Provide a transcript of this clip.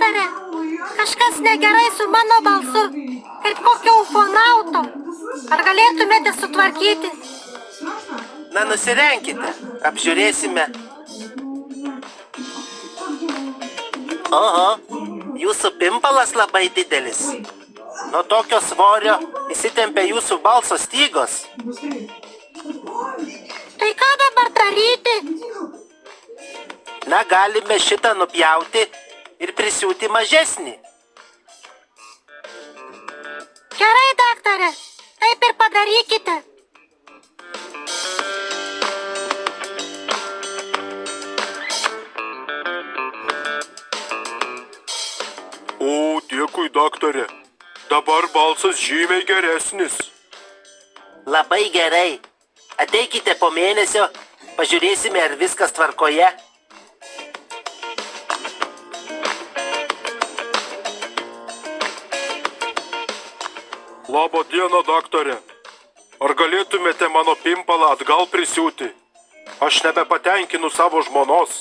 daktare, kažkas negerai su mano balsu, kaip kokio ufonauto. Ar galėtumėte sutvarkyti? Na, nusirenkite, apžiūrėsime. Oho, jūsų pimpalas labai didelis. Nuo tokio svorio įsitempia jūsų balso stygos. Tai ką dabar daryti? Na, galime šitą nupjauti ir prisiūti mažesnį. Gerai, daktare, taip ir padarykite. O, dėkui, daktare. Dabar balsas žymiai geresnis. Labai gerai. Ateikite po mėnesio, pažiūrėsime, ar viskas tvarkoje. Labą dieną, daktare. Ar galėtumėte mano pimpalą atgal prisiūti? Aš nebepatenkinu savo žmonos.